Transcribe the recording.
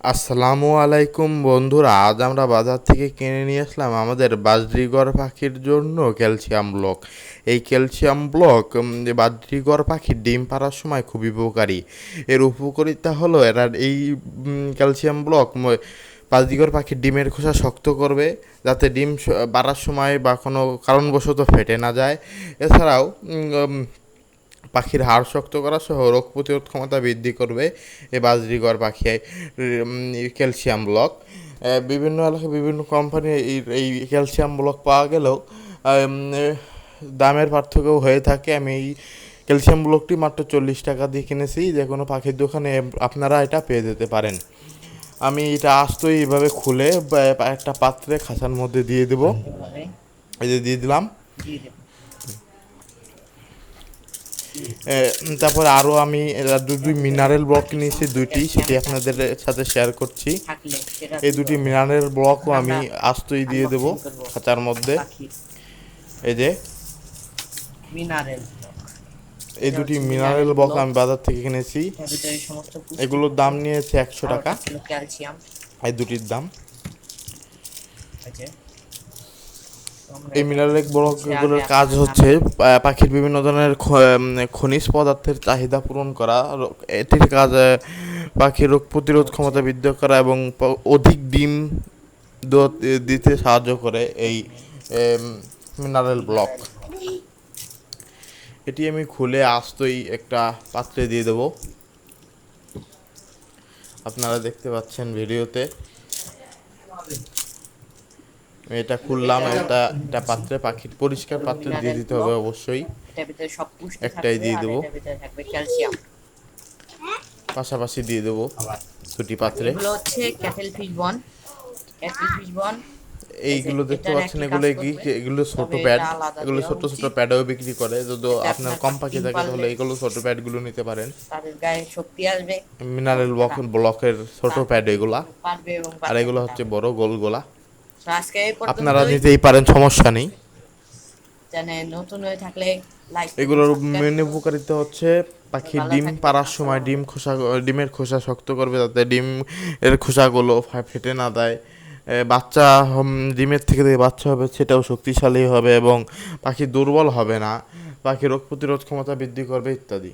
আসসালামু আলাইকুম বন্ধুরা, আজ আমরা বাজার থেকে কিনে নিয়ে আসলাম আমাদের বাজরিগর পাখির জন্য ক্যালসিয়াম ব্লক। এই ক্যালসিয়াম ব্লক বাজরিগর পাখির ডিম পাড়ার সময় খুবই উপকারী। এর উপকারিতা হলো এরা এই ক্যালসিয়াম ব্লক বাজরিগর পাখির ডিমের খোসা শক্ত করবে, যাতে ডিম পাড়ার সময় বা কোনো কারণবশত ফেটে না যায়। এছাড়াও পাখির হাড় শক্ত করা সহ রোগ প্রতিরোধ ক্ষমতা বৃদ্ধি করবে এই বাজরিগর পাখি ক্যালসিয়াম ব্লক। বিভিন্ন এলাকায় বিভিন্ন কোম্পানির এই ক্যালসিয়াম ব্লক পাওয়া গেলেও দামের পার্থক্য হয়ে থাকে। আমি এই ক্যালসিয়াম ব্লকটি মাত্র 40 টাকা দিয়ে কিনেছি। যে কোনো পাখির দোকানে আপনারা এটা পেয়ে যেতে পারেন। আমি এটা আস্তই এইভাবে খুলে একটা পাত্রে খাঁচার মধ্যে দিয়ে দেবো। এই যে দিয়ে দিলাম। তারপর আরও আমি দুই মিনারেল ব্লক নিয়েছি, দুইটি, সেটি আপনাদের সাথে শেয়ার করছি। এই দুটি মিনারেল ব্লকও আমি আস্তই দিয়ে দেবো খাঁচার মধ্যে। এই যে এই দুটি মিনারেল ব্লক আমি বাজার থেকে কিনেছি। এগুলোর দাম নিয়েছে 100 টাকা, এই দুটির দাম। এই মিনারেল ব্লকগুলোর কাজ হচ্ছে পাখির বিভিন্ন ধরনের খনিজ পদার্থের চাহিদা পূরণ করা। এটির কাজ পাখির রোগ প্রতিরোধ ক্ষমতা বৃদ্ধি করা এবং অধিক ডিম দিতে সাহায্য করে এই মিনারেল ব্লক। এটি আমি খুলে আস্তই একটা পাত্রে দিয়ে দেবো। আপনারা দেখতে পাচ্ছেন ভিডিওতে। এটা খুললাম, এটা পাত্রে, পাখির পরিষ্কার পাত্রে দিয়ে দিতে হবে অবশ্যই। একটাই দিয়ে দেবো, পাশাপাশি দিয়ে দেবো দুটি পাত্রে। এইগুলো দেখতে পাচ্ছেন, এগুলো ছোট প্যাড, এগুলো ছোট ছোট প্যাডও বিক্রি করে। যদি আপনার কম পাখি থাকে তাহলে এগুলো ছোট প্যাডগুলো নিতে পারেন। মিনারেল ব্লকের ছোট প্যাড এগুলা, আর এগুলো হচ্ছে বড় গোলগোলা। আপনারা নিতেই পারেন, সমস্যা নেই। এগুলোর মেন উপকারিতা হচ্ছে পাখির ডিম পাড়ার সময় ডিমের খোসা শক্ত করবে, যাতে ডিম এর খোসাগুলো ফেটে না দেয়। বাচ্চা ডিমের থেকে বাচ্চা হবে সেটাও শক্তিশালী হবে এবং পাখি দুর্বল হবে না। পাখির রোগ প্রতিরোধ ক্ষমতা বৃদ্ধি করবে ইত্যাদি।